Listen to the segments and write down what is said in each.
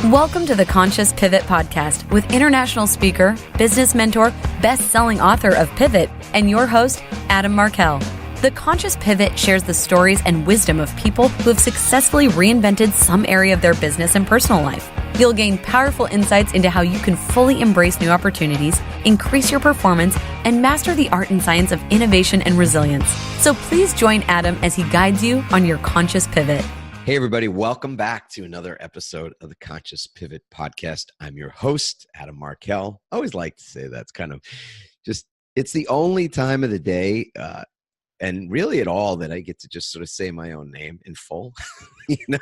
Welcome to the Conscious Pivot Podcast with international speaker, business mentor, best-selling author of Pivot, and your host, Adam Markell. The Conscious Pivot shares the stories and wisdom of people who have successfully reinvented some area of their business and personal life. You'll gain powerful insights into how you can fully embrace new opportunities, increase your performance, and master the art and science of innovation and resilience. So please join Adam as he guides you on your conscious pivot. Hey, everybody. Welcome back to another episode of the Conscious Pivot Podcast. I'm your host, Adam Markell. I always like to say that's kind of just, it's the only time of the day and really at all that I get to just sort of say my own name in full,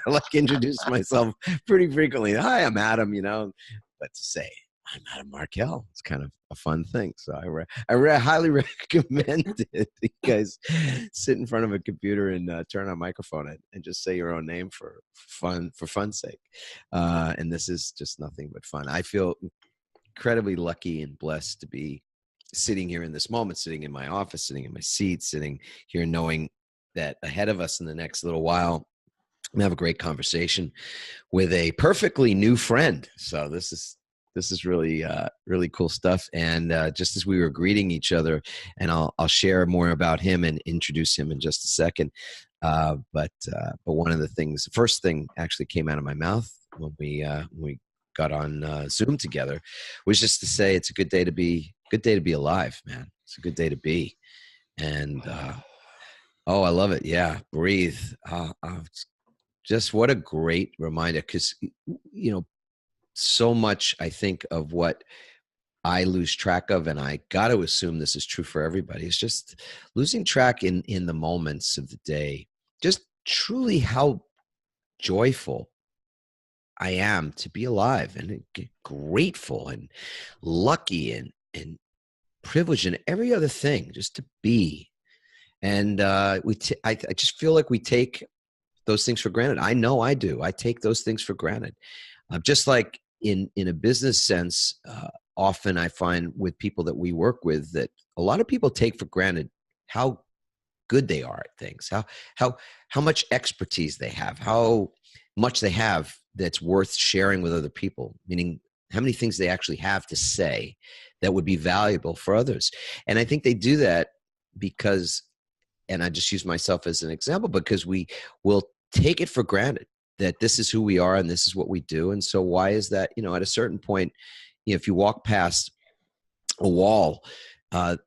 like introduce myself pretty frequently. Hi, I'm Adam, but to say I'm Adam Markell, it's kind of a fun thing. So I highly recommend it. You guys sit in front of a computer and turn on a microphone and just say your own name for fun's sake. And this is just nothing but fun. I feel incredibly lucky and blessed to be sitting here in this moment, sitting in my office, sitting in my seat, sitting here knowing that ahead of us in the next little while, we have a great conversation with a perfectly new friend. So this is really, really cool stuff. And just as we were greeting each other, and I'll share more about him and introduce him in just a second. But one of the first thing actually came out of my mouth when we got on Zoom together was just to say, it's a good day to be alive, man. It's a good day to be. And, I love it. Yeah. Breathe. Just what a great reminder. 'Cause, so much I think of what I lose track of, and I got to assume this is true for everybody, is just losing track in the moments of the day, just truly how joyful I am to be alive and grateful and lucky and privileged and every other thing just to be. And I just feel like we take those things for granted. I know I do. I take those things for granted. Just like in a business sense, often I find with people that we work with that a lot of people take for granted how good they are at things, how much expertise they have, how much they have that's worth sharing with other people, meaning how many things they actually have to say that would be valuable for others. And I think they do that because, and I just use myself as an example, because we will take it for granted that this is who we are and this is what we do. And so why is that? At a certain point, if you walk past a wall, that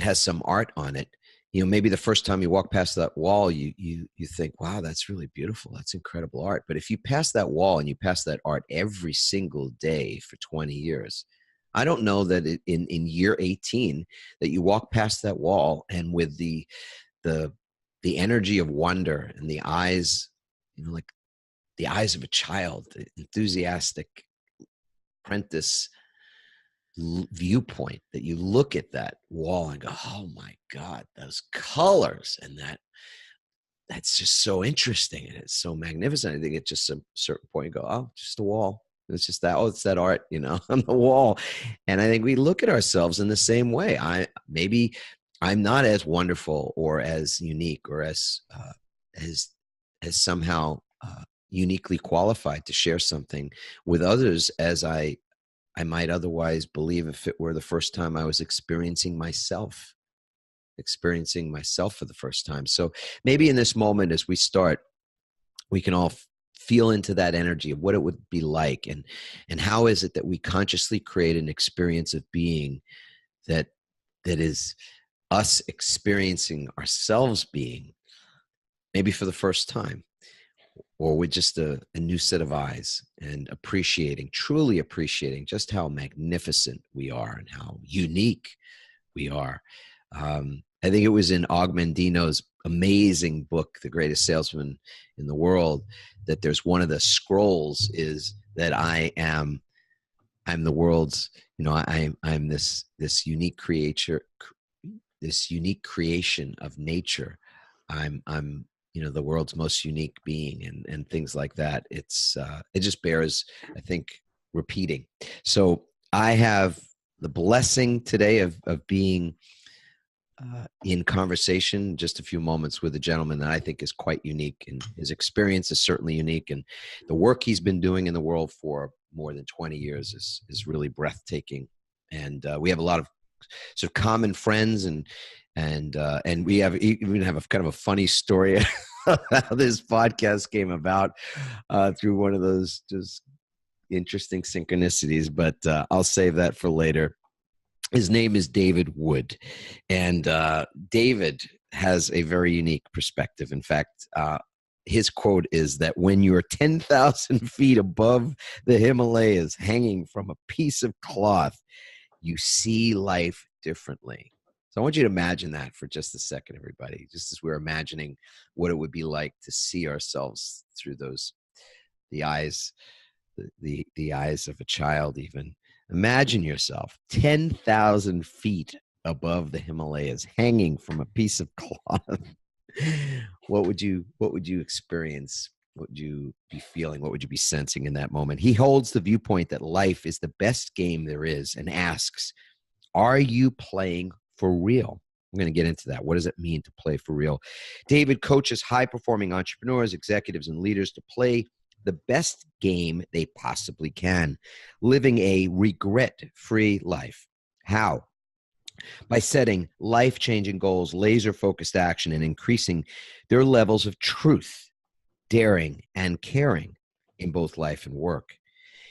has some art on it, maybe the first time you walk past that wall, you think, wow, that's really beautiful. That's incredible art. But if you pass that wall and you pass that art every single day for 20 years, I don't know that in year 18 that you walk past that wall and with the energy of wonder and the eyes, like the eyes of a child, the enthusiastic apprentice viewpoint, that you look at that wall and go, oh my God, those colors, and that's just so interesting and it's so magnificent. I think at just a certain point you go, oh, just a wall. It's just that, it's that art, on the wall. And I think we look at ourselves in the same way. Maybe I'm not as wonderful or as unique or as somehow uniquely qualified to share something with others as I might otherwise believe if it were the first time I was experiencing myself for the first time. So maybe in this moment, as we start, we can all feel into that energy of what it would be like, and how is it that we consciously create an experience of being that is us experiencing ourselves being, maybe for the first time, or with just a new set of eyes, and truly appreciating just how magnificent we are and how unique we are. I think it was in Og Mandino's amazing book, The Greatest Salesman in the World, that there's one of the scrolls is that I'm the world's, I'm this unique creature, this unique creation of nature. I'm the world's most unique being, and things like that. It just bears, I think, repeating. So I have the blessing today of being in conversation just a few moments with a gentleman that I think is quite unique, and his experience is certainly unique, and the work he's been doing in the world for more than 20 years is really breathtaking. And we have a lot of sort of common friends, and we even have a kind of a funny story how this podcast came about through one of those just interesting synchronicities, but I'll save that for later. His name is David Wood, and David has a very unique perspective. In fact, his quote is that when you're 10,000 feet above the Himalayas hanging from a piece of cloth, you see life differently. So I want you to imagine that for just a second, everybody, just as we're imagining what it would be like to see ourselves through the eyes, the eyes of a child even. Imagine yourself 10,000 feet above the Himalayas, hanging from a piece of cloth. What would you experience? What would you be feeling? What would you be sensing in that moment? He holds the viewpoint that life is the best game there is and asks, are you playing for real? I'm going to get into that. What does it mean to play for real? David coaches high-performing entrepreneurs, executives, and leaders to play the best game they possibly can, living a regret-free life. How? By setting life-changing goals, laser-focused action, and increasing their levels of truth, daring, and caring in both life and work.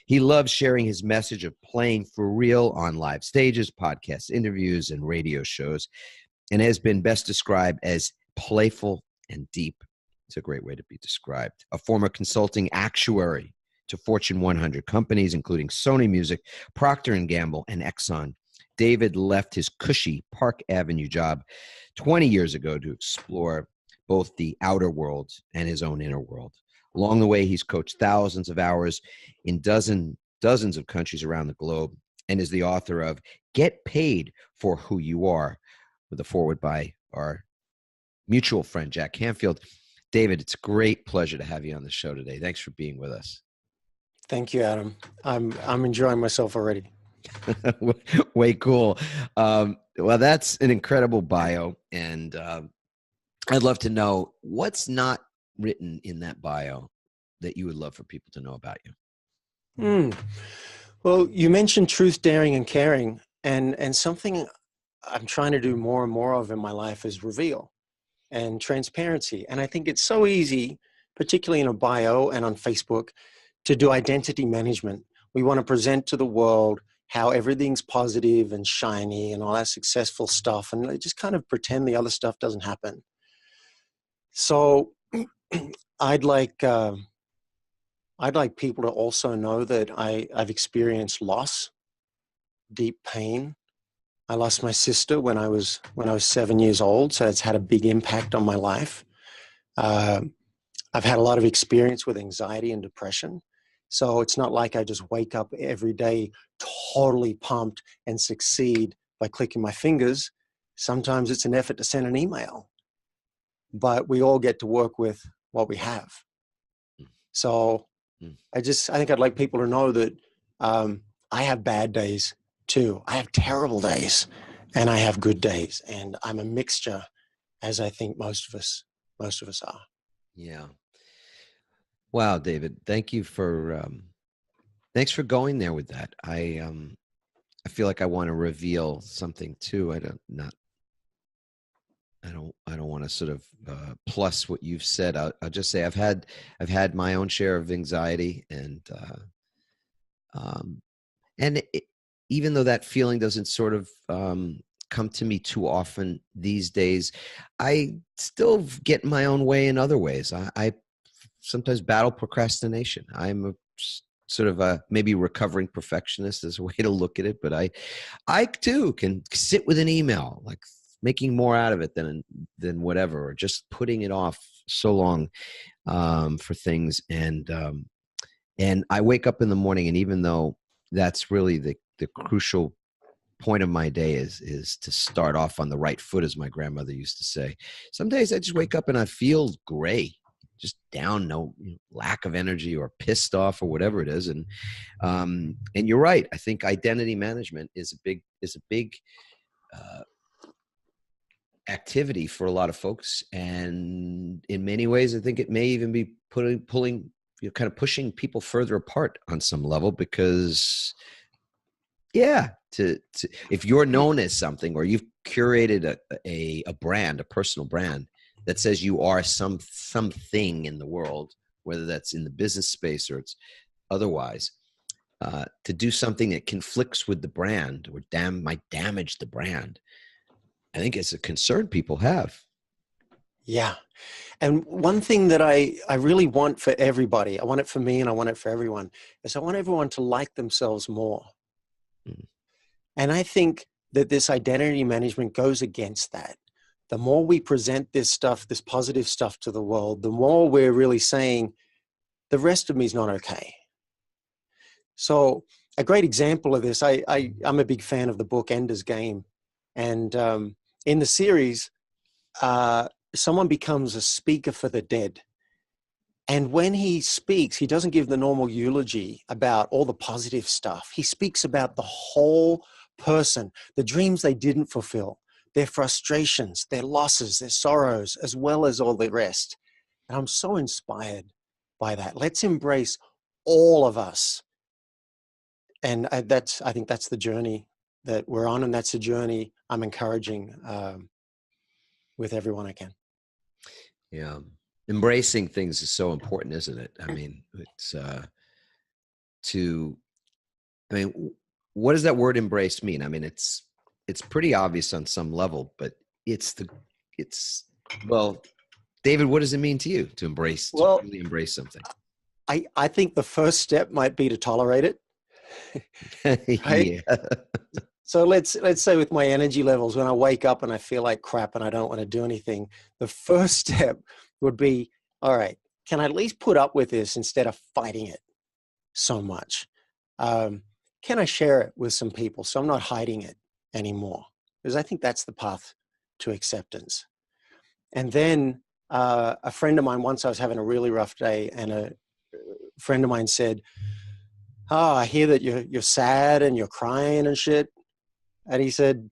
He loves sharing his message of playing for real on live stages, podcasts, interviews, and radio shows, and has been best described as playful and deep. It's a great way to be described. A former consulting actuary to Fortune 100 companies, including Sony Music, Procter & Gamble, and Exxon, David left his cushy Park Avenue job 20 years ago to explore both the outer world and his own inner world. Along the way, he's coached thousands of hours in dozens of countries around the globe, and is the author of Get Paid for Who You Are, with a foreword by our mutual friend, Jack Canfield. David, it's a great pleasure to have you on the show today. Thanks for being with us. Thank you, Adam. I'm enjoying myself already. Way cool. Well, that's an incredible bio, and I'd love to know what's not written in that bio that you would love for people to know about you. Well, you mentioned truth, daring, and caring, and something I'm trying to do more and more of in my life is reveal and transparency. And I think it's so easy, particularly in a bio and on Facebook, to do identity management. We want to present to the world how everything's positive and shiny and all that successful stuff, and just kind of pretend the other stuff doesn't happen. So I'd like people to also know that I've experienced loss, deep pain. I lost my sister when I was 7 years old, so it's had a big impact on my life. I've had a lot of experience with anxiety and depression, so it's not like I just wake up every day totally pumped and succeed by clicking my fingers. Sometimes it's an effort to send an email, but we all get to work with what we have. So I think I'd like people to know that I have bad days too. I have terrible days and I have good days, and I'm a mixture, as I think most of us are. Yeah. Wow, David, thank you for thanks for going there with that. I feel like I want to reveal something too. I don't want to sort of plus what you've said. I'll just say I've had my own share of anxiety, and even though that feeling doesn't sort of come to me too often these days, I still get in my own way in other ways. I sometimes battle procrastination. I'm a sort of a maybe recovering perfectionist is a way to look at it, but I too can sit with an email, like making more out of it than whatever, or just putting it off so long for things. And I wake up in the morning, and even though that's really the crucial point of my day is to start off on the right foot, as my grandmother used to say. Some days I just wake up and I feel gray, just down, no lack of energy, or pissed off, or whatever it is. And you're right. I think identity management is a big activity for a lot of folks. And in many ways, I think it may even be pulling, kind of pushing people further apart on some level, because if you're known as something, or you've curated a brand, a personal brand that says you are something in the world, whether that's in the business space or it's otherwise, to do something that conflicts with the brand or might damage the brand, I think it's a concern people have. Yeah. And one thing that I really want for everybody, I want it for me and I want it for everyone, is I want everyone to like themselves more. Mm. And I think that this identity management goes against that. The more we present this stuff, this positive stuff to the world, the more we're really saying the rest of me is not okay. So a great example of this, I'm a big fan of the book Ender's Game. And in the series, someone becomes a speaker for the dead. And when he speaks, he doesn't give the normal eulogy about all the positive stuff. He speaks about the whole person, the dreams they didn't fulfill, their frustrations, their losses, their sorrows, as well as all the rest. And I'm so inspired by that. Let's embrace all of us. And I think that's the journey that we're on, and that's the journey I'm encouraging with everyone I can. Yeah. Embracing things is so important, isn't it? I mean, it's what does that word embrace mean? I mean, it's pretty obvious on some level, but well, David, what does it mean to you to really embrace something? I think the first step might be to tolerate it. Right? Yeah. So let's say with my energy levels, when I wake up and I feel like crap and I don't want to do anything, the first step would be, all right, can I at least put up with this instead of fighting it so much? Can I share it with some people so I'm not hiding it anymore? Because I think that's the path to acceptance. And then a friend of mine, once I was having a really rough day, and a friend of mine said, "Oh, I hear that you're sad and you're crying and shit." And he said,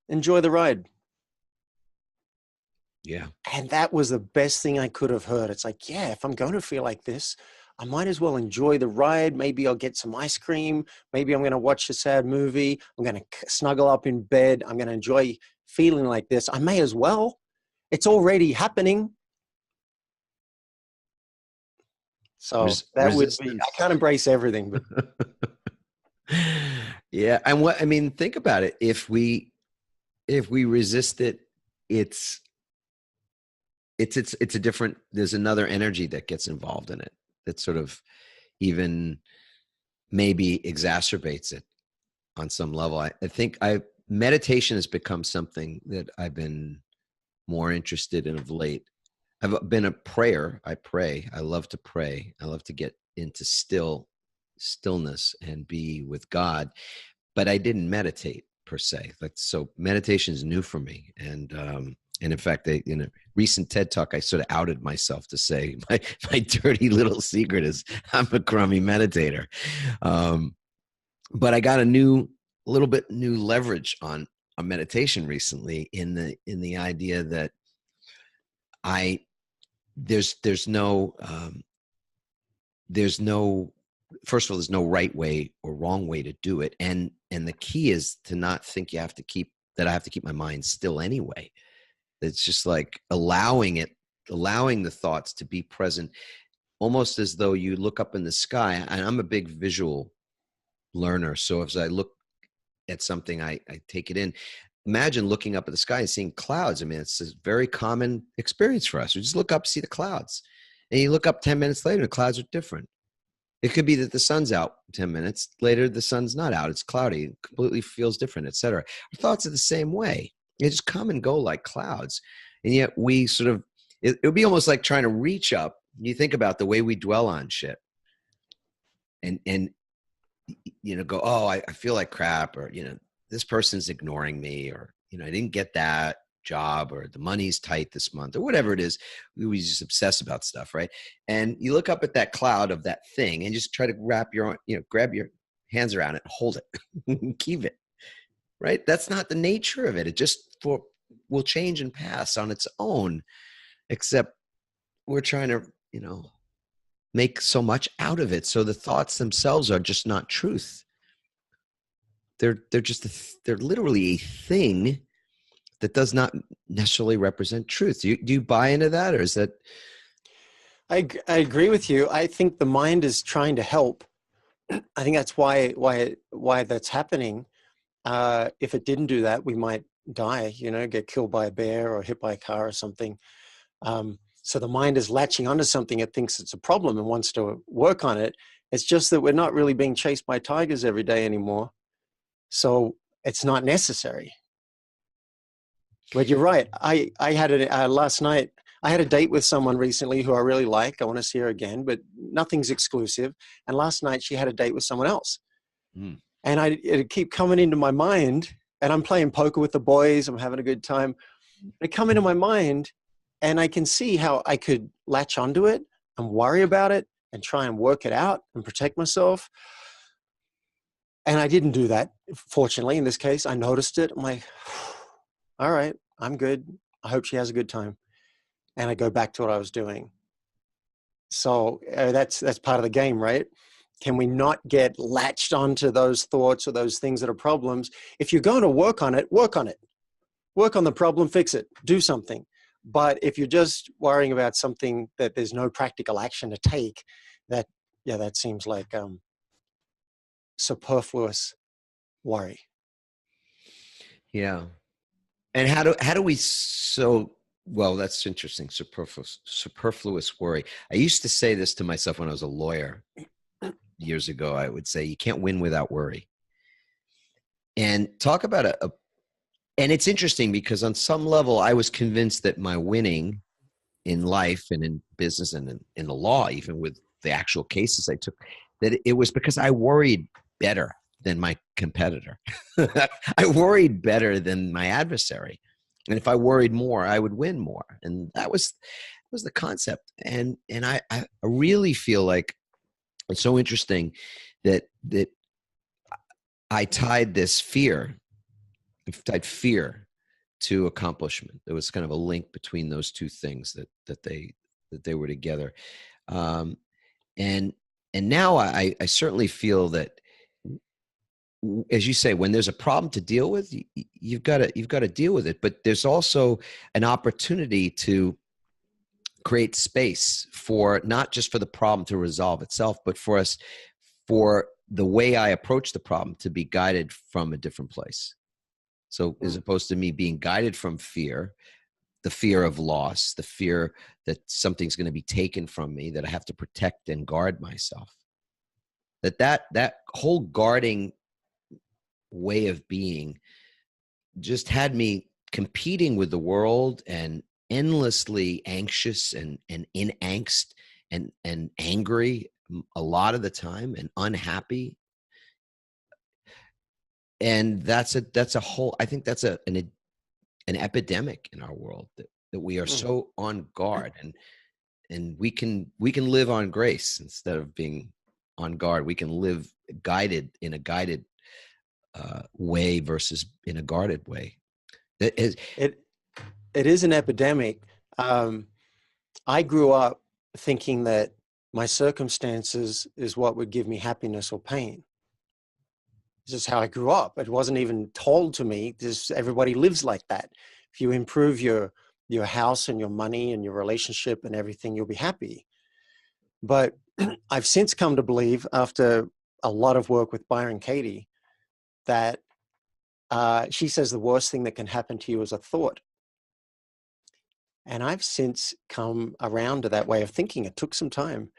"Enjoy the ride." Yeah. And that was the best thing I could have heard. It's like, yeah, if I'm going to feel like this, I might as well enjoy the ride. Maybe I'll get some ice cream. Maybe I'm going to watch a sad movie. I'm going to snuggle up in bed. I'm going to enjoy feeling like this. I may as well. It's already happening. So that would be, I can't embrace everything. But. Yeah. And think about it. If we resist it, it's a different, there's another energy that gets involved in it that sort of even maybe exacerbates it on some level. I think meditation has become something that I've been more interested in of late. I've been a prayer. I pray. I love to pray. I love to get into stillness and be with God, but I didn't meditate per se. So meditation is new for me. And in fact, in a recent TED Talk, I sort of outed myself to say my dirty little secret is I'm a crummy meditator. But I got a little bit new leverage on a meditation recently in the idea that there's no first of all, there's no right way or wrong way to do it. And the key is to not think I have to keep my mind still anyway. It's just like allowing the thoughts to be present, almost as though you look up in the sky. And I'm a big visual learner. So as I look at something, I take it in. Imagine looking up at the sky and seeing clouds. I mean, it's a very common experience for us. We just look up, see the clouds. And you look up 10 minutes later, the clouds are different. It could be that the sun's out 10 minutes later, the sun's not out. It's cloudy, it completely feels different, etc. Our thoughts are the same way. They just come and go like clouds. And yet we sort of, it would be almost like trying to reach up. You think about the way we dwell on shit and go, oh, I feel like crap, or, this person's ignoring me, or, I didn't get that job, or the money's tight this month, or whatever it is. We just obsess about stuff, right? And you look up at that cloud of that thing and just try to grab your hands around it and hold it and keep it, right? That's not the nature of it. It just, for will change and pass on its own, except we're trying to, make so much out of it. So the thoughts themselves are just not truth. They're they're literally a thing that does not necessarily represent truth. Do you buy into that, or is that? I agree with you. I think the mind is trying to help. I think that's why that's happening. If it didn't do that, we might die, get killed by a bear or hit by a car or something. So the mind is latching onto something it thinks it's a problem and wants to work on it. It's just that we're not really being chased by tigers every day anymore. So it's not necessary. But you're right. I had last night, I had a date with someone recently who I really like. I want to see her again, but nothing's exclusive. And last night she had a date with someone else. Mm. And it keep coming into my mind, and I'm playing poker with the boys. I'm having a good time. It come into my mind, and I can see how I could latch onto it and worry about it and try and work it out and protect myself. And I didn't do that. Fortunately, in this case, I noticed it. I'm like, all right, I'm good. I hope she has a good time. And I go back to what I was doing. So that's part of the game, right? Can we not get latched onto those thoughts or those things that are problems? If you're going to work on it, work on it. Work on the problem, fix it, do something. But if you're just worrying about something that there's no practical action to take, that seems like superfluous worry. Yeah. And how do we well, that's interesting. Superfluous worry. I used to say this to myself when I was a lawyer years ago. I would say, you can't win without worry. And talk about and it's interesting because on some level, I was convinced that my winning in life and in business and in the law, even with the actual cases I took, that it was because I worried better than my competitor. I worried better than my adversary. And if I worried more, I would win more. And that was the concept. And I really feel like it's so interesting that I tied fear to accomplishment. There was kind of a link between those two things that they were together. And now I certainly feel that, as you say, when there's a problem to deal with, you've got to deal with it. But there's also an opportunity to create space for not just for the problem to resolve itself, but for the way I approach the problem to be guided from a different place. So as opposed to me being guided from fear, the fear of loss, the fear that something's going to be taken from me, that I have to protect and guard myself, that whole guarding way of being just had me competing with the world and endlessly anxious and in angst and angry a lot of the time and unhappy. And that's a whole, I think that's an epidemic in our world, that we are so on guard, and we can live on grace instead of being on guard. We can live in a guided way versus in a guarded way. It is an epidemic. I grew up thinking that my circumstances is what would give me happiness or pain. This is how I grew up. It wasn't even told to me. Everybody lives like that. If you improve your house and your money and your relationship and everything, you'll be happy. But I've since come to believe, after a lot of work with Byron Katie, that she says the worst thing that can happen to you is a thought. And I've since come around to that way of thinking. It took some time.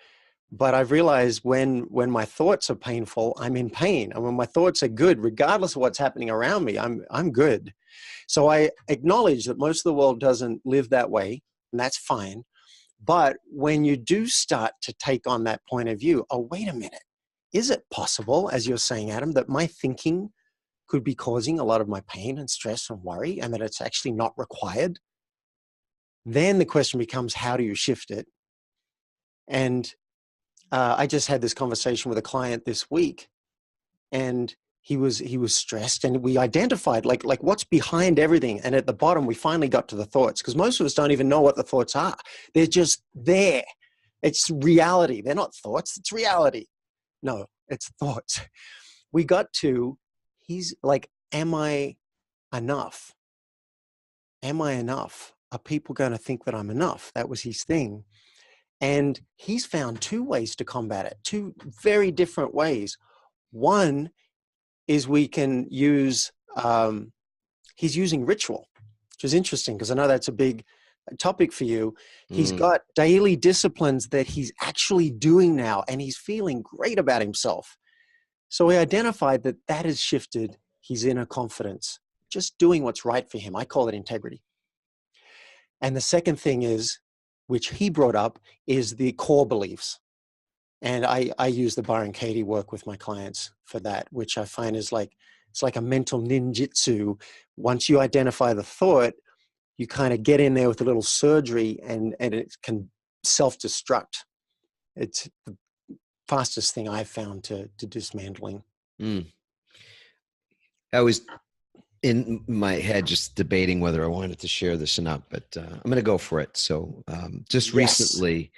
But I've realized when my thoughts are painful, I'm in pain. And when my thoughts are good, regardless of what's happening around me, I'm good. So I acknowledge that most of the world doesn't live that way, and that's fine. But when you do start to take on that point of view, oh, wait a minute. Is it possible, as you're saying, Adam, that my thinking could be causing a lot of my pain and stress and worry, and that it's actually not required? Then the question becomes, how do you shift it? And I just had this conversation with a client this week, and he was stressed, and we identified like what's behind everything. And at the bottom, we finally got to the thoughts, because most of us don't even know what the thoughts are. They're just there. It's reality. They're not thoughts. It's reality. No, it's thoughts. We got to, he's like, am I enough? Am I enough? Are people going to think that I'm enough? That was his thing. And he's found two ways to combat it, two very different ways. One is we can use, he's using ritual, which is interesting because I know that's a big topic for you. He's got daily disciplines that he's actually doing now, and he's feeling great about himself. So we identified that that has shifted his inner confidence, just doing what's right for him. I call it integrity. And the second thing is, which he brought up, is the core beliefs. And I use the Byron Katie work with my clients for that, which I find is like, it's like a mental ninjutsu. Once you identify the thought, you kind of get in there with a little surgery, and it can self-destruct. It's the fastest thing I've found to dismantling. I was in my head just debating whether I wanted to share this or not, but I'm going to go for it. So just recently,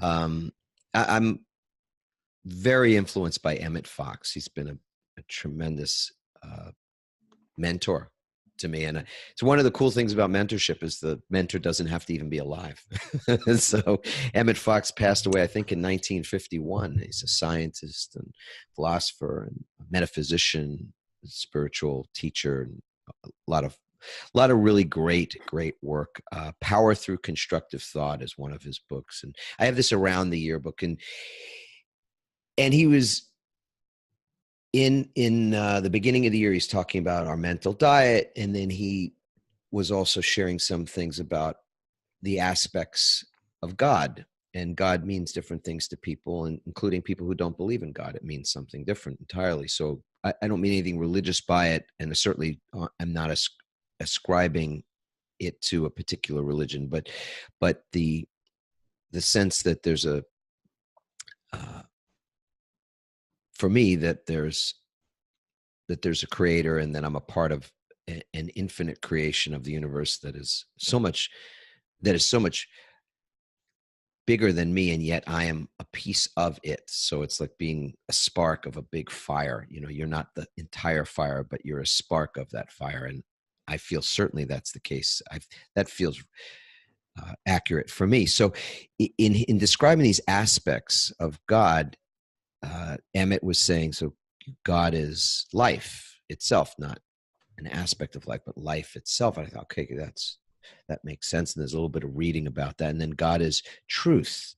I'm very influenced by Emmett Fox. He's been a tremendous mentor to me. And it's one of the cool things about mentorship is the mentor doesn't have to even be alive. So Emmett Fox passed away, I think, in 1951. He's a scientist and philosopher and metaphysician, spiritual teacher, and a lot of really great work. Power Through Constructive Thought is one of his books. And I have this around the yearbook, and he was in the beginning of the year, he's talking about our mental diet. And then he was also sharing some things about the aspects of God. And God means different things to people, and including people who don't believe in God. It means something different entirely. So I don't mean anything religious by it. And certainly I'm not ascribing it to a particular religion, but the sense that there's for me, that there's a creator, and that I'm a part of an infinite creation of the universe that is so much bigger than me, and yet I am a piece of it. So it's like being a spark of a big fire. You know, you're not the entire fire, but you're a spark of that fire. And I feel certainly that's the case. That feels accurate for me. So in describing these aspects of God, Emmett was saying, so God is life itself, not an aspect of life, but life itself. And I thought, okay, that makes sense. And there's a little bit of reading about that. And then God is truth.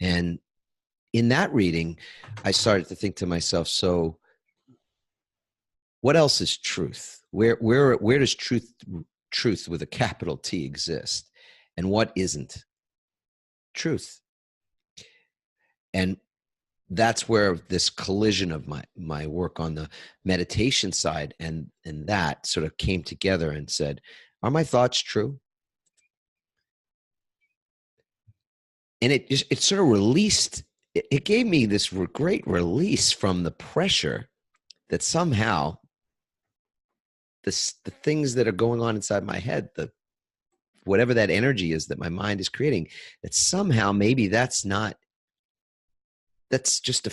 And in that reading, I started to think to myself, so what else is truth? Where does truth with a capital T exist? And what isn't truth? And that's where this collision of my work on the meditation side and that sort of came together and said, are my thoughts true? And it sort of released, it gave me this great release from the pressure that somehow the things that are going on inside my head, whatever that energy is that my mind is creating, that somehow maybe that's just a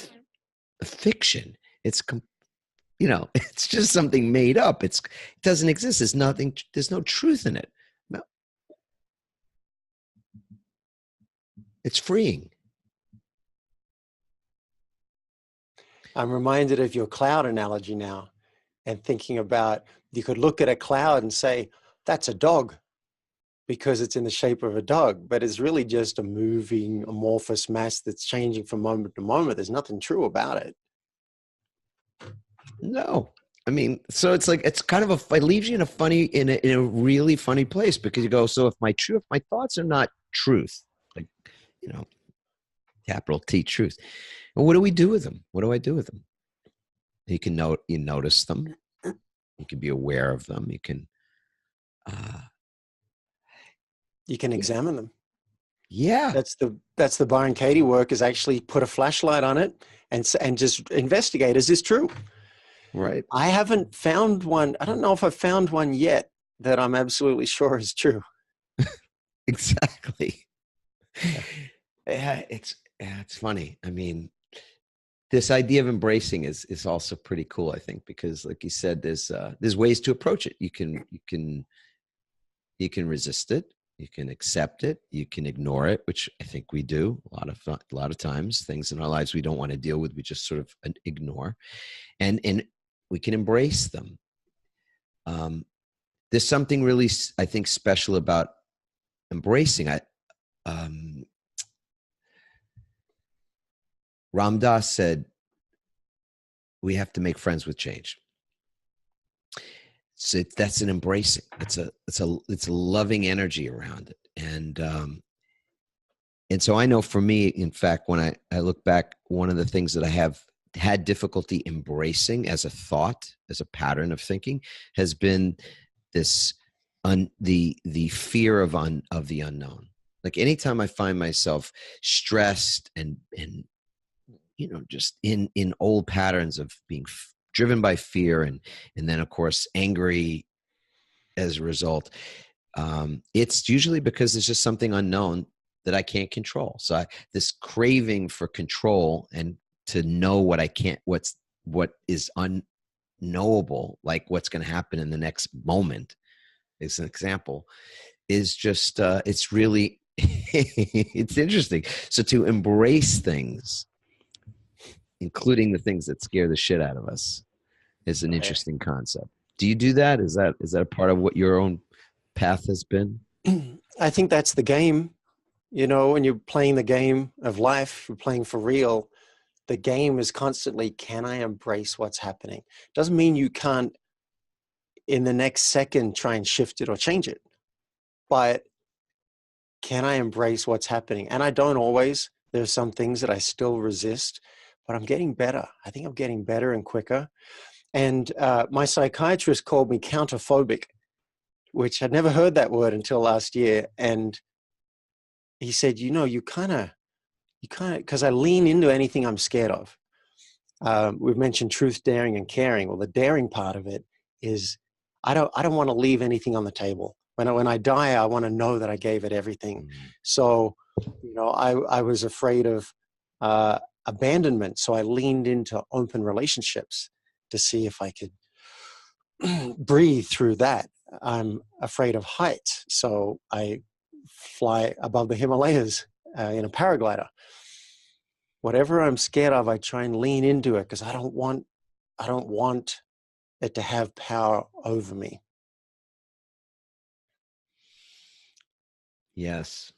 fiction. It's, it's just something made up. It doesn't exist. There's no truth in it. No. It's freeing. I'm reminded of your cloud analogy now, and thinking about, you could look at a cloud and say, that's a dog, because it's in the shape of a dog, but it's really just a moving amorphous mass that's changing from moment to moment. There's nothing true about it. No. I mean, so it's like, it's kind of it leaves you in a really funny place, because you go, so if my thoughts are not truth, like, capital T truth, well, what do we do with them? What do I do with them? You notice them. You can be aware of them. You can examine them. Yeah. That's the Byron Katie work, is actually put a flashlight on it and just investigate, is this true? Right. I haven't found one. I don't know if I've found one yet that I'm absolutely sure is true. Exactly. Yeah. It's funny. I mean, this idea of embracing is also pretty cool, I think, because like you said, there's ways to approach it. You can resist it, you can accept it, you can ignore it, which I think we do a lot of times. Things in our lives we don't want to deal with, we just sort of ignore, and we can embrace them. There's something really, I think, special about embracing. Ram Dass said, we have to make friends with change. So that's an embracing. It's a loving energy around it. And so I know for me, in fact, when I look back, one of the things that I have had difficulty embracing as a thought, as a pattern of thinking, has been this the fear of the unknown. Like anytime I find myself stressed and just in old patterns of being driven by fear and then of course angry as a result, it's usually because there's just something unknown that I can't control. So this craving for control and to know what is unknowable, like what's going to happen in the next moment, is an example, is just it's really it's interesting. So to embrace things, including the things that scare the shit out of us, is an interesting concept. Do you do that? Is that a part of what your own path has been? I think that's the game. When you're playing the game of life, you're playing for real. The game is constantly, can I embrace what's happening? Doesn't mean you can't, in the next second, try and shift it or change it. But can I embrace what's happening? And I don't always. There's some things that I still resist, but I'm getting better. I think I'm getting better and quicker. And my psychiatrist called me counterphobic, which I'd never heard that word until last year. And he said, you kind of, because I lean into anything I'm scared of. We've mentioned truth, daring, and caring. Well, the daring part of it is I don't want to leave anything on the table. When I die, I want to know that I gave it everything. Mm-hmm. So, I was afraid of abandonment. So I leaned into open relationships to see if I could breathe through that. I'm afraid of heights. So I fly above the Himalayas in a paraglider. Whatever I'm scared of, I try and lean into it because I don't want it to have power over me. Yes.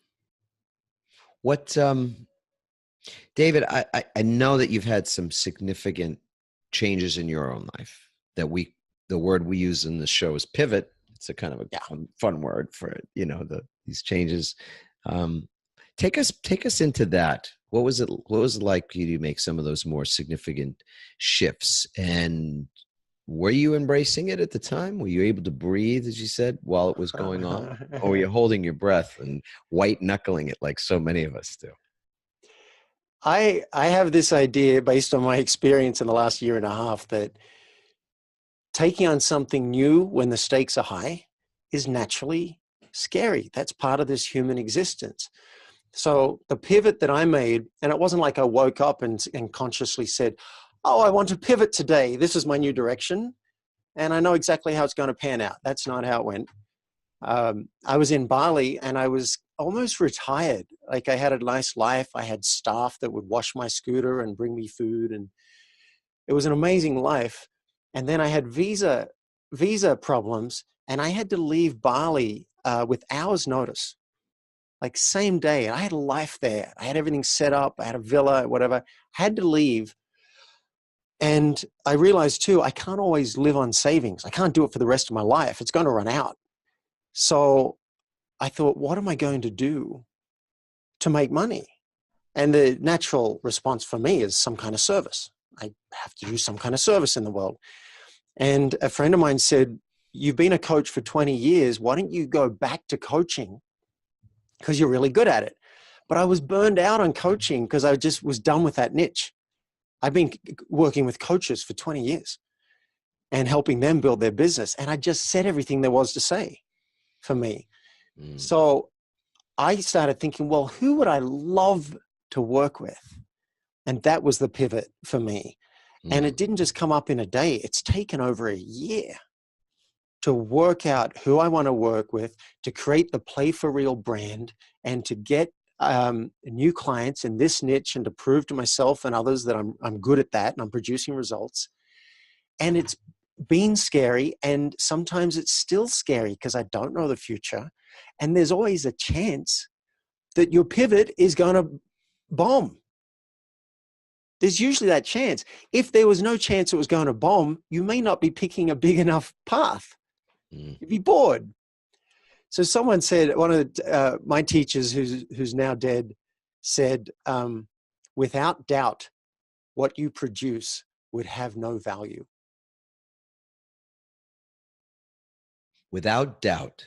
What, David, I know that you've had some significant changes in your own life. The word we use in the show is pivot. It's a kind of a fun word for it, these changes. Take us into that. What was it like for you to make some of those more significant shifts? And were you embracing it at the time? Were you able to breathe, as you said, while it was going on? Or were you holding your breath and white knuckling it like so many of us do? I have this idea based on my experience in the last year and a half that taking on something new when the stakes are high is naturally scary. That's part of this human existence. So the pivot that I made, and it wasn't like I woke up and consciously said, oh, I want to pivot today. This is my new direction. And I know exactly how it's going to pan out. That's not how it went. I was in Bali and I was almost retired. Like I had a nice life. I had staff that would wash my scooter and bring me food. And it was an amazing life. And then I had visa problems and I had to leave Bali with hours notice. Like same day. I had a life there. I had everything set up. I had a villa, whatever. I had to leave. And I realized too, I can't always live on savings. I can't do it for the rest of my life. It's going to run out. So I thought, what am I going to do to make money? And the natural response for me is some kind of service. I have to do some kind of service in the world. And a friend of mine said, you've been a coach for 20 years. Why don't you go back to coaching? Because you're really good at it. But I was burned out on coaching because I just was done with that niche. I've been working with coaches for 20 years. and helping them build their business. And I just said everything there was to say for me. So I started thinking, well, who would I love to work with? And that was the pivot for me. And it didn't just come up in a day. It's taken over a year to work out who I want to work with, to create the Play for Real brand, and to get new clients in this niche, and to prove to myself and others that I'm good at that and I'm producing results. And it's been scary, and sometimes it's still scary because I don't know the future. And there's always a chance that your pivot is going to bomb. There's usually that chance. If there was no chance it was going to bomb, you may not be picking a big enough path. You'd be bored. So someone said, one of my teachers who's now dead said, without doubt, what you produce would have no value. Without doubt,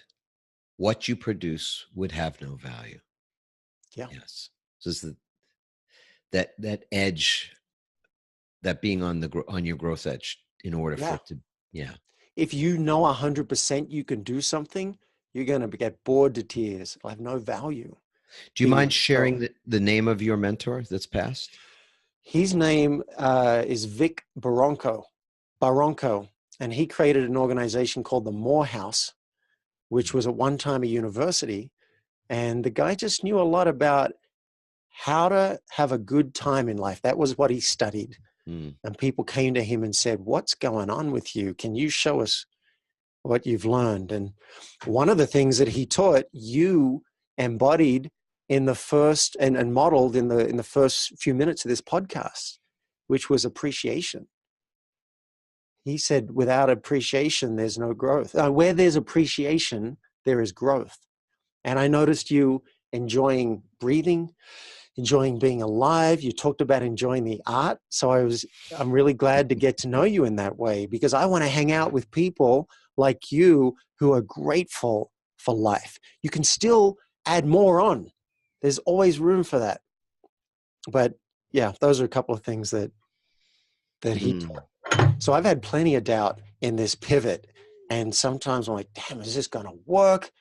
what you produce would have no value. Yeah. Yes. So it's that edge, that being on your growth edge in order for it to, If you know 100% you can do something, you're going to get bored to tears. It'll have no value. Do you mind sharing the name of your mentor that's passed? His name is Vic Baronco, and he created an organization called the Morehouse, which was at one time a university. And the guy just knew a lot about how to have a good time in life. That was what he studied. And people came to him and said, what's going on with you? Can you show us what you've learned? And one of the things that he taught, you embodied in the first and modeled in the first few minutes of this podcast, which was appreciation. He said, without appreciation, there's no growth. Where there's appreciation, there is growth. And I noticed you enjoying breathing, enjoying being alive. You talked about enjoying the art. So I'm really glad to get to know you in that way, because I want to hang out with people like you who are grateful for life. You can still add more on. There's always room for that. But yeah, those are a couple of things that he taught. So I've had plenty of doubt in this pivot. And sometimes I'm like, damn, is this going to work?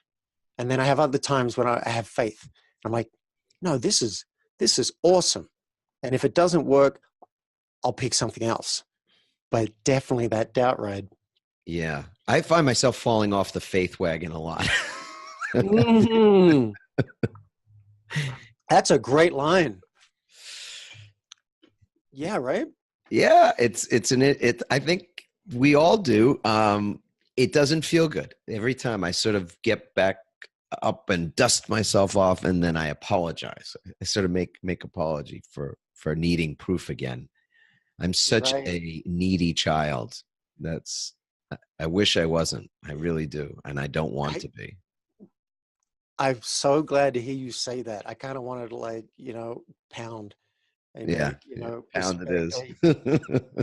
And then I have other times when I have faith. I'm like, no, this is awesome. And if it doesn't work, I'll pick something else. But definitely that doubt ride. Yeah. I find myself falling off the faith wagon a lot. That's a great line. Yeah, right? Yeah, I think we all do. It doesn't feel good. Every time I sort of get back up and dust myself off, and then I apologize. I sort of make apology for needing proof again. I'm such a needy child. I wish I wasn't. I really do. And I don't want to be. I'm so glad to hear you say that. I kind of wanted to pound. And pound it is.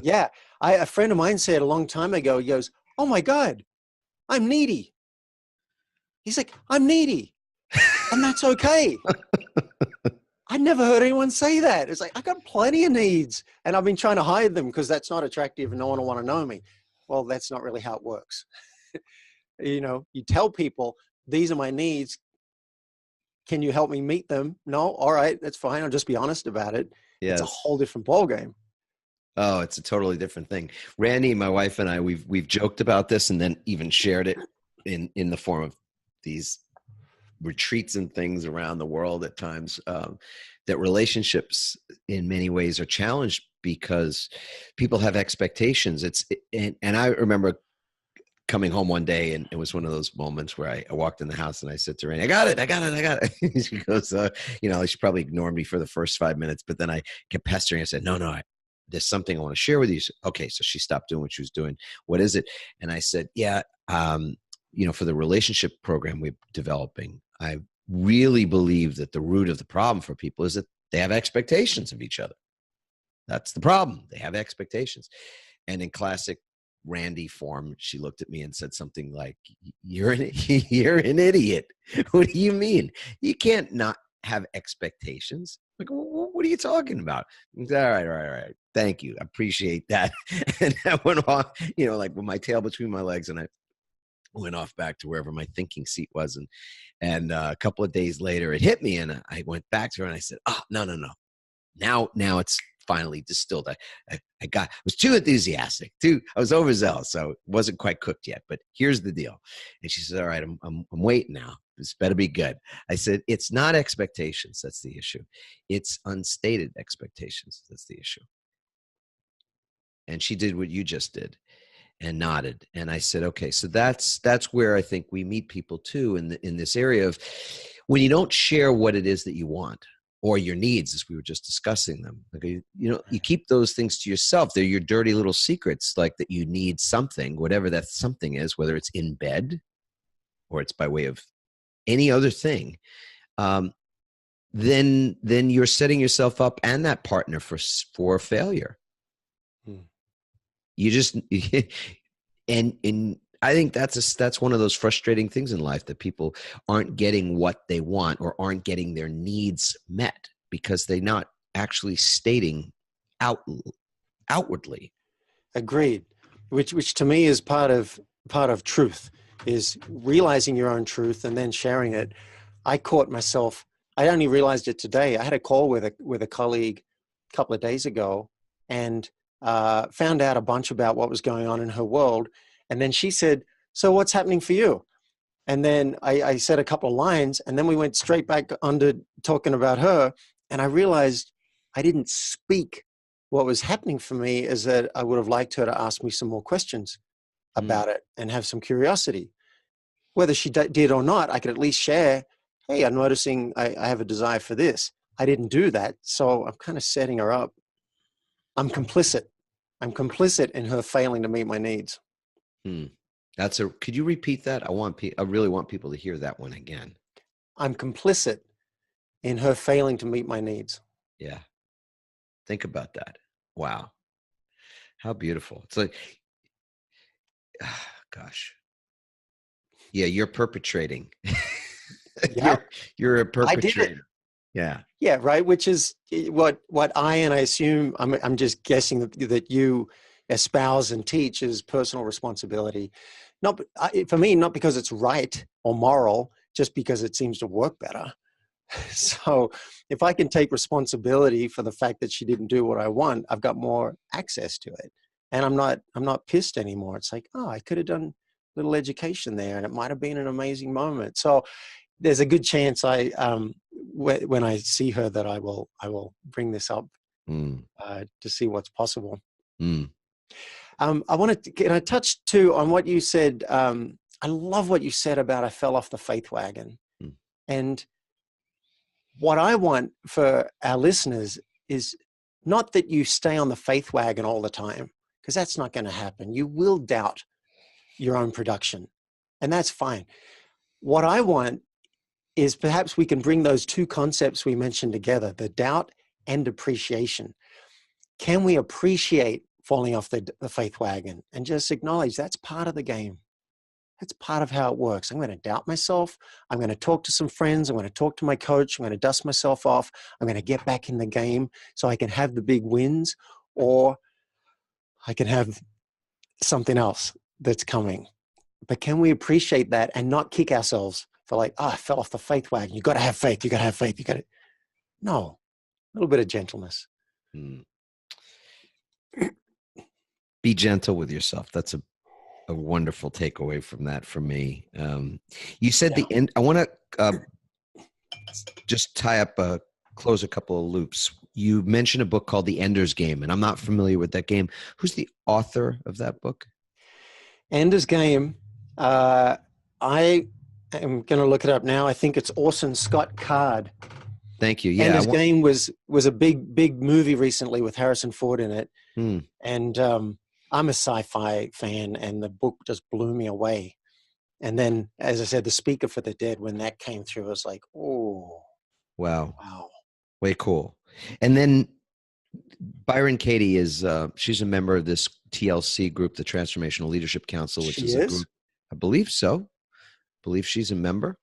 Yeah. A friend of mine said a long time ago, he goes, oh my God, I'm needy. He's like, I'm needy. And that's okay. I never heard anyone say that. It's like, I got plenty of needs and I've been trying to hide them because that's not attractive and no one will want to know me. Well, that's not really how it works. You tell people, these are my needs. Can you help me meet them? No. All right. That's fine. I'll just be honest about it. Yes. It's a whole different ballgame. Oh, it's a totally different thing. Randy, my wife, and I, we've joked about this and then even shared it in the form of these retreats and things around the world at times, that relationships in many ways are challenged because people have expectations. And I remember coming home one day, and it was one of those moments where I walked in the house and I said to Rainey, I got it. She goes, she probably ignored me for the first 5 minutes, but then I kept pestering. I said, no, there's something I want to share with you. Okay. So she stopped doing what she was doing. What is it? And I said, for the relationship program we're developing, I really believe that the root of the problem for people is that they have expectations of each other. That's the problem. They have expectations. And in classic Randy form, she looked at me and said something like, you're an idiot. What do you mean? You can't not have expectations. Like, what what are you talking about? All right. Thank you. I appreciate that. And I went off, like with my tail between my legs, and I went off back to wherever my thinking seat was. And a couple of days later, it hit me, and I went back to her and I said, oh, no. Now it's finally distilled. I was too enthusiastic. I was overzealous, so it wasn't quite cooked yet. But here's the deal. And she said, all right, I'm waiting now. This better be good. I said, it's not expectations that's the issue. It's unstated expectations that's the issue. And she did what you just did and nodded. And I said, okay, so that's where I think we meet people too in this area of when you don't share what it is that you want or your needs, as we were just discussing them. Like, you keep those things to yourself. They're your dirty little secrets, like that you need something, whatever that something is, whether it's in bed or it's by way of any other thing. Then you're setting yourself up and that partner for failure. You just and I think that's one of those frustrating things in life, that people aren't getting what they want or aren't getting their needs met because they're not actually stating outwardly. Agreed. Which to me is part of truth, is realizing your own truth and then sharing it. I caught myself. I only realized it today. I had a call with a colleague a couple of days ago, and found out a bunch about what was going on in her world. And then she said, so what's happening for you? And then I said a couple of lines, and then we went straight back under talking about her. And I realized I didn't speak what was happening for me, is that I would have liked her to ask me some more questions about it and have some curiosity. Whether she did or not, I could at least share, hey, I'm noticing I have a desire for this. I didn't do that. So I'm kind of setting her up. I'm complicit. I'm complicit in her failing to meet my needs. Could you repeat that? I really want people to hear that one again. I'm complicit in her failing to meet my needs. Yeah. Think about that. Wow. How beautiful. It's like, gosh. Yeah, you're perpetrating. Yeah. You're a perpetrator. I did it. Yeah. Yeah, right. Which is what I assume, I'm just guessing that you espouse and teach is personal responsibility. For me, not because it's right or moral, just because it seems to work better. So if I can take responsibility for the fact that she didn't do what I want, I've got more access to it. And I'm not pissed anymore. It's like, oh, I could have done a little education there, and it might have been an amazing moment. So there's a good chance when I see her, that I will bring this up to see what's possible. Can I touch too on what you said? I love what you said about I fell off the faith wagon. And what I want for our listeners is not that you stay on the faith wagon all the time, because that's not going to happen. You will doubt your own production, and that's fine. What I want is perhaps we can bring those two concepts we mentioned together, the doubt and appreciation. Can we appreciate falling off the faith wagon and just acknowledge that's part of the game? That's part of how it works. I'm going to doubt myself. I'm going to talk to some friends. I'm going to talk to my coach. I'm going to dust myself off. I'm going to get back in the game so I can have the big wins, or I can have something else that's coming. But can we appreciate that and not kick ourselves for like, I fell off the faith wagon. You got to have faith. You got to have faith. No, a little bit of gentleness. Be gentle with yourself. That's a wonderful takeaway from that for me. You said the end. I want to just close a couple of loops. You mentioned a book called The Ender's Game, and I'm not familiar with that game. Who's the author of that book? Ender's Game. I am going to look it up now. I think it's Orson Scott Card. Thank you. Yeah, Ender's Game was a big movie recently with Harrison Ford in it. And I'm a sci-fi fan, and the book just blew me away. And then, as I said, The Speaker for the Dead, when that came through, I was like, oh. Wow. Way cool. And then Byron Katie she's a member of this TLC group, the Transformational Leadership Council, which is a group. I believe so. I believe she's a member.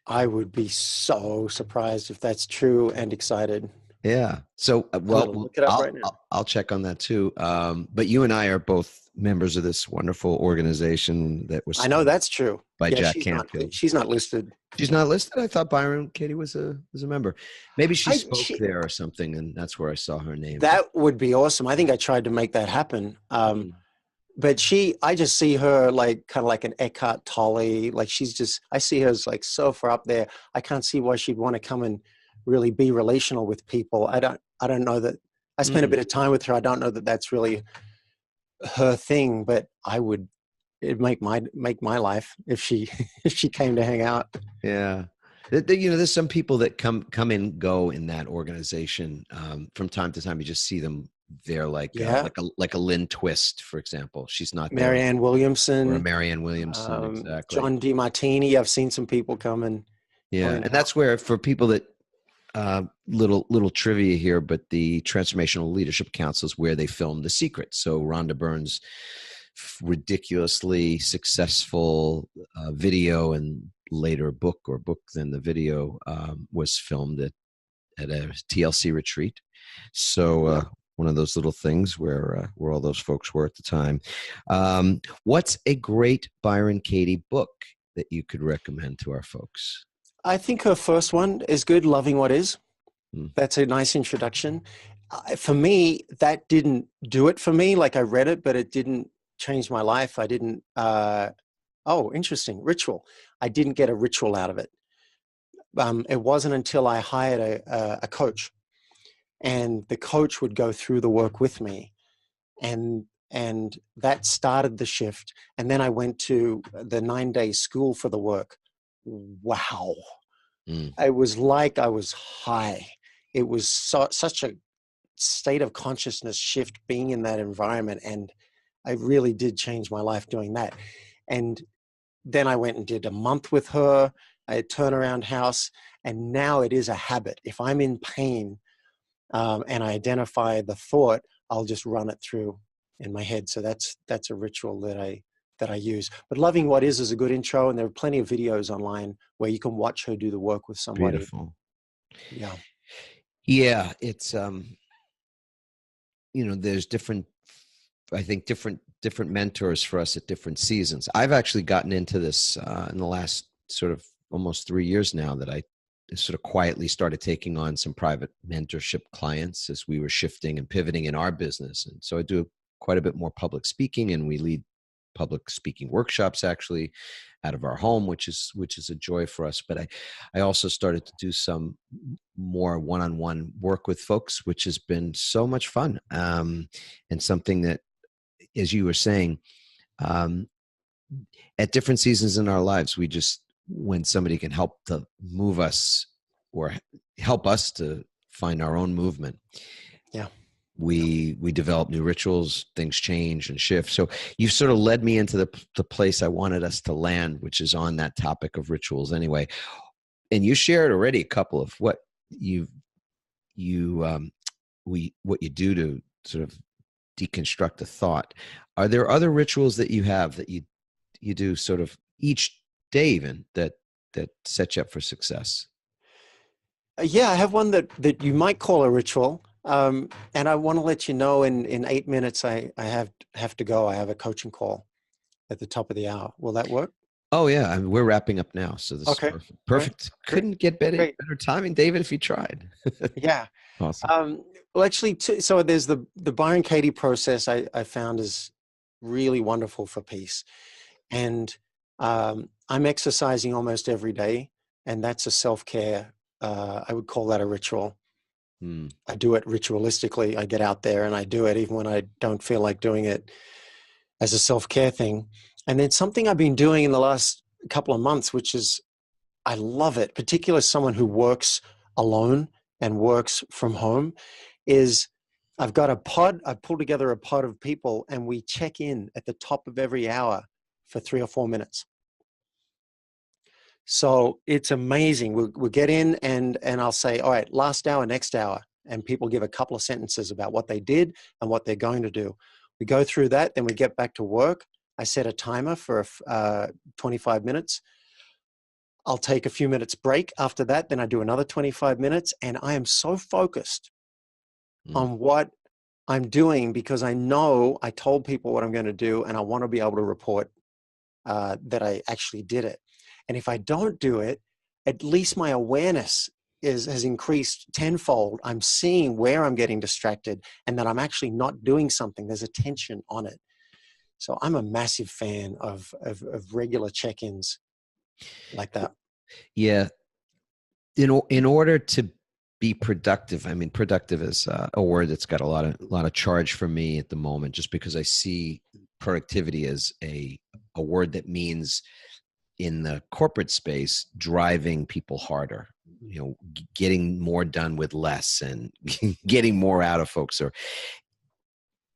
I would be so surprised if that's true, and excited. Yeah. So, I'm going to well, look it up right now. I'll check on that too. But you and I are both members of this wonderful organization that was I know started that's true. by Yeah, Jack Canfield. she's not listed. She's not listed. I thought Byron Katie was a member. Maybe she spoke She, there or something, and that's where I saw her name. that would be awesome. I think I tried to make that happen. But I just see her like kind of like an Eckhart Tolle. Like I see her as like so far up there. I can't see why she'd want to come and really be relational with people. I don't know that. I spent a bit of time with her. I don't know that that's really her thing, but it'd make my life if she if she came to hang out. Yeah. There's some people that come and go in that organization from time to time. You just see them there, like a Lynn Twist, for example. She's not there. Marianne Williamson, or Marianne Williamson, exactly. John DiMartini. I've seen some people come and and that's where, for people that little trivia here, but the Transformational Leadership Council is where they filmed The Secret. So Rhonda Byrne's ridiculously successful video and later book than the video was filmed at a TLC retreat. So one of those little things where all those folks were at the time. What's a great Byron Katie book that you could recommend to our folks? I think her first one is good, Loving What Is. That's a nice introduction. For me, that didn't do it for me. Like, I read it, but it didn't change my life. I didn't, interesting, ritual. I didn't get a ritual out of it. It wasn't until I hired a coach, and the coach would go through the work with me. And that started the shift. And then I went to the 9-day school for the work. Wow. It was like I was high. It was such a state of consciousness shift being in that environment. And I really did change my life doing that. And then I went and did a month with her, a turnaround house. And now it is a habit. If I'm in pain and I identify the thought, I'll just run it through in my head. So that's a ritual that I use. But Loving What Is a good intro, and there are plenty of videos online where you can watch her do the work with somebody. Beautiful. Yeah, it's there's different mentors for us at different seasons. I've actually gotten into this in the last sort of almost 3 years now, that I sort of quietly started taking on some private mentorship clients as we were shifting and pivoting in our business. And so I do quite a bit more public speaking, and we lead public speaking workshops actually out of our home, which is a joy for us. But I also started to do some more one-on-one work with folks, which has been so much fun. And something that, as you were saying, at different seasons in our lives, when somebody can help to move us or help us to find our own movement. Yeah. We develop new rituals, things change and shift. So you sort of led me into the place I wanted us to land, which is on that topic of rituals anyway. And you shared already a couple of what you do to sort of deconstruct a thought. Are there other rituals that you have that you do sort of each day even that set you up for success? Yeah, I have one that you might call a ritual. And I want to let you know in 8 minutes, I have to go. I have a coaching call at the top of the hour. Will that work? Oh yeah. I mean, we're wrapping up now. So this is perfect. Right. Couldn't get better timing, David, if you tried. Yeah. Awesome. Well, actually, so there's the Byron Katie process I found is really wonderful for peace. And I'm exercising almost every day, and that's a self-care. I would call that a ritual. I do it ritualistically. I get out there and I do it even when I don't feel like doing it, as a self-care thing. And then something I've been doing in the last couple of months, which is, I love it, particularly as someone who works alone and works from home, is I've got a pod. I pull together a pod of people, and we check in at the top of every hour for 3 or 4 minutes. So it's amazing. We'll get in and I'll say, all right, last hour, next hour. And people give a couple of sentences about what they did and what they're going to do. We go through that, then we get back to work. I set a timer for 25 minutes. I'll take a few minutes break after that. Then I do another 25 minutes, and I am so focused on what I'm doing, because I know I told people what I'm going to do, and I want to be able to report that I actually did it. And if I don't do it, at least my awareness has increased tenfold. I'm seeing where I'm getting distracted and that I'm actually not doing something. There's attention on it. So I'm a massive fan of regular check-ins like that. Yeah. In order to be productive, I mean, productive is a word that's got a lot of charge for me at the moment, just because I see productivity as a word that means, in the corporate space, driving people harder, getting more done with less and getting more out of folks.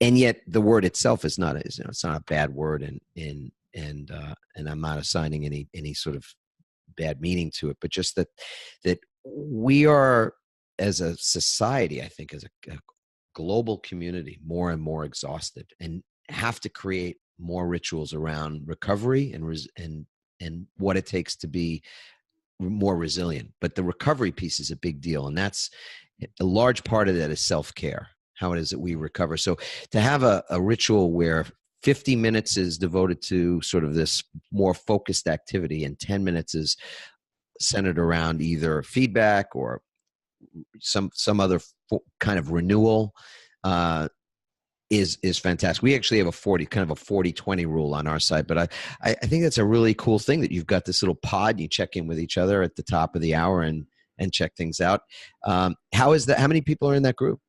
And yet the word itself is not, it's not a bad word, and I'm not assigning any sort of bad meaning to it, but just that we are, as a society, I think, as a global community, more and more exhausted, and have to create more rituals around recovery and what it takes to be more resilient. But the recovery piece is a big deal, and that's a large part of that is self-care, how it is that we recover. So to have a ritual where 50 minutes is devoted to sort of this more focused activity, and 10 minutes is centered around either feedback or some other kind of renewal, is fantastic. We actually have a 40-20 rule on our side, but I think that's a really cool thing, that you've got this little pod, you check in with each other at the top of the hour and check things out. How is that? How many people are in that group?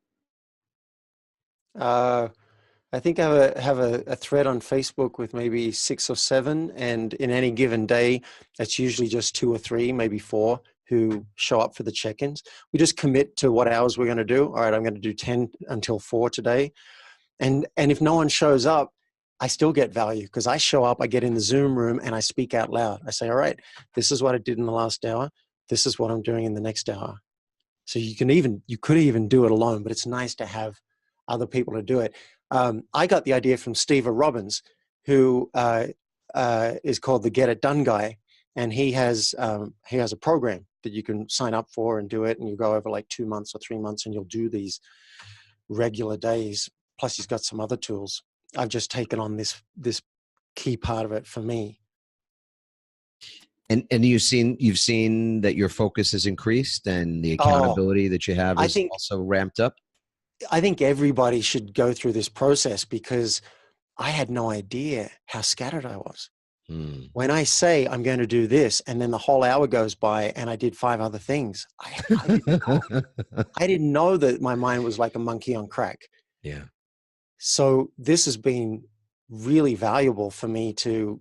I think I have a thread on Facebook with maybe 6 or 7, and in any given day, it's usually just 2 or 3, maybe 4 who show up for the check-ins. We just commit to what hours we're going to do. All right, I'm going to do 10 until 4 today. And if no one shows up, I still get value, because I show up, I get in the Zoom room, and I speak out loud. I say, all right, this is what I did in the last hour. This is what I'm doing in the next hour. So you could even do it alone, but it's nice to have other people to do it. I got the idea from Steve Robbins, who is called the Get It Done Guy. And he has a program that you can sign up for and do it. And you go over like 2 months or 3 months, and you'll do these regular days. Plus he's got some other tools. I've just taken on this key part of it for me. And you've seen that your focus has increased, and the accountability that you have is also ramped up? I think everybody should go through this process, because I had no idea how scattered I was. When I say I'm going to do this, and then the whole hour goes by and I did 5 other things, I didn't know that my mind was like a monkey on crack. Yeah. So this has been really valuable for me to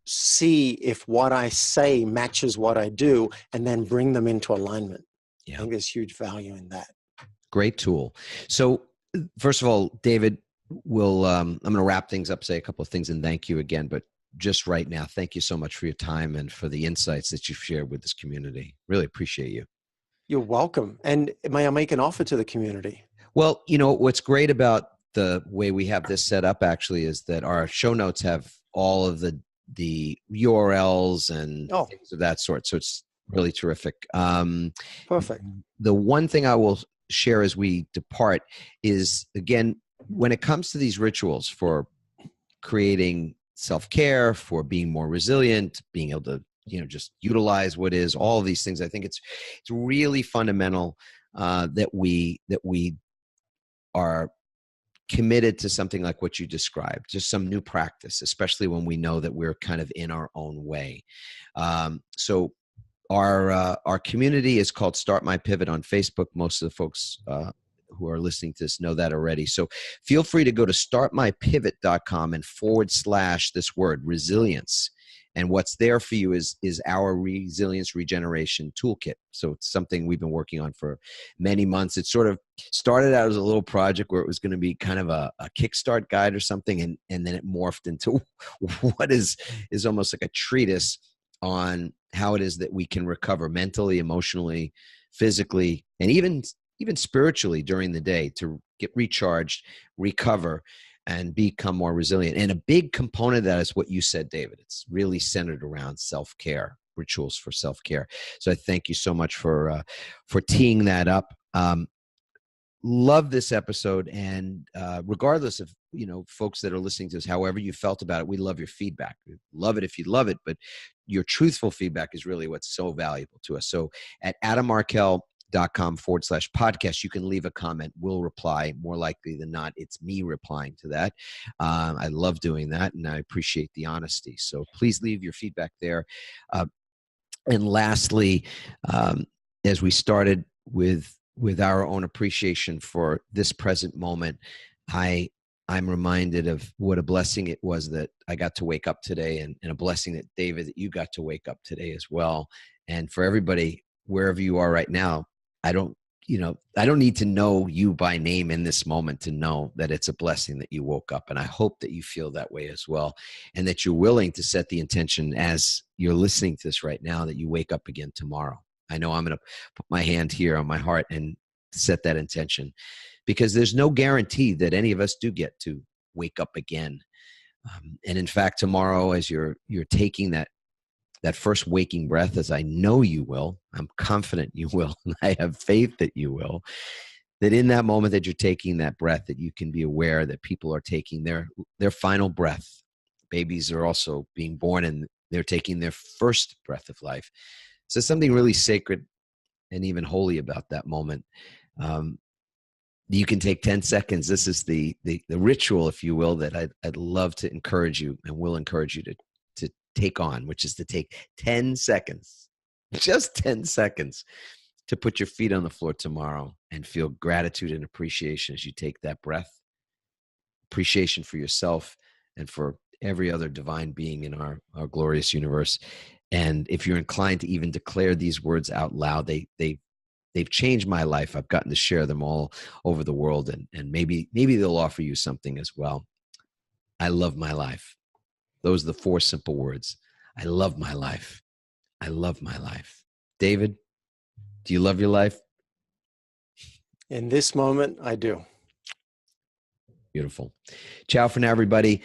see if what I say matches what I do, and then bring them into alignment. Yeah. I think there's huge value in that. Great tool. So first of all, David, I'm going to wrap things up, say a couple of things, and thank you again. But just right now, thank you so much for your time and for the insights that you've shared with this community. Really appreciate you. You're welcome. And may I make an offer to the community? Well, what's great about the way we have this set up actually is that our show notes have all of the URLs and things of that sort. So it's really terrific. Perfect. The one thing I will share as we depart is, again, when it comes to these rituals for creating self-care, for being more resilient, being able to just utilize what is, all of these things, I think it's really fundamental that we are committed to something like what you described, just some new practice, especially when we know that we're kind of in our own way. So our community is called Start My Pivot on Facebook. Most of the folks who are listening to this know that already. So feel free to go to startmypivot.com and / this word, resilience. And what's there for you is our resilience regeneration toolkit. So it's something we've been working on for many months. It sort of started out as a little project where it was going to be kind of a kickstart guide or something. And then it morphed into what is almost like a treatise on how it is that we can recover mentally, emotionally, physically, and even spiritually during the day to get recharged, recover, and become more resilient. And a big component of that is what you said, David. It's really centered around self-care, rituals for self-care. So I thank you so much for teeing that up. love this episode. And regardless of, folks that are listening to us, however you felt about it, we love your feedback. We love it if you love it, but your truthful feedback is really what's so valuable to us. So at adammarkel.com/podcast, you can leave a comment. We'll reply. More likely than not, it's me replying to that. I love doing that, and I appreciate the honesty. So please leave your feedback there. And lastly, as we started with our own appreciation for this present moment, I'm reminded of what a blessing it was that I got to wake up today, and a blessing that, David, that you got to wake up today as well. And for everybody, wherever you are right now, I don't need to know you by name in this moment to know that it's a blessing that you woke up. And I hope that you feel that way as well, and that you're willing to set the intention as you're listening to this right now, that you wake up again tomorrow. I know I'm going to put my hand here on my heart and set that intention, because there's no guarantee that any of us do get to wake up again. And in fact, tomorrow, as you're taking that first waking breath, as I know you will, I'm confident you will, and I have faith that you will, that in that moment that you're taking that breath, that you can be aware that people are taking their final breath. Babies are also being born, and they're taking their first breath of life. So something really sacred and even holy about that moment. You can take 10 seconds. This is the ritual, if you will, that I'd love to encourage you, and will encourage you to take on, which is to take 10 seconds, just 10 seconds, to put your feet on the floor tomorrow and feel gratitude and appreciation as you take that breath. Appreciation for yourself and for every other divine being in our glorious universe. And if you're inclined to even declare these words out loud, they've changed my life. I've gotten to share them all over the world, and maybe they'll offer you something as well. I love my life. Those are the 4 simple words. I love my life. I love my life. David, do you love your life? In this moment, I do. Beautiful. Ciao for now, everybody.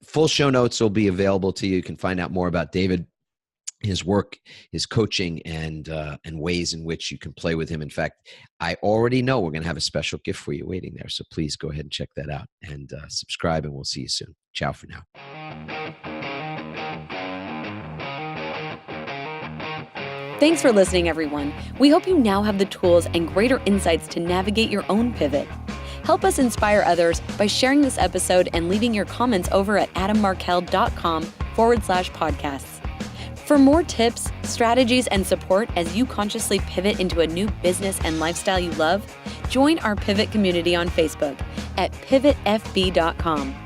Full show notes will be available to you. You can find out more about David, his work, his coaching, and ways in which you can play with him. In fact, I already know we're going to have a special gift for you waiting there. So please go ahead and check that out, and subscribe, and we'll see you soon. Ciao for now. Thanks for listening, everyone. We hope you now have the tools and greater insights to navigate your own pivot. Help us inspire others by sharing this episode and leaving your comments over at adammarkel.com/podcasts. For more tips, strategies, and support as you consciously pivot into a new business and lifestyle you love, join our Pivot community on Facebook at pivotfb.com.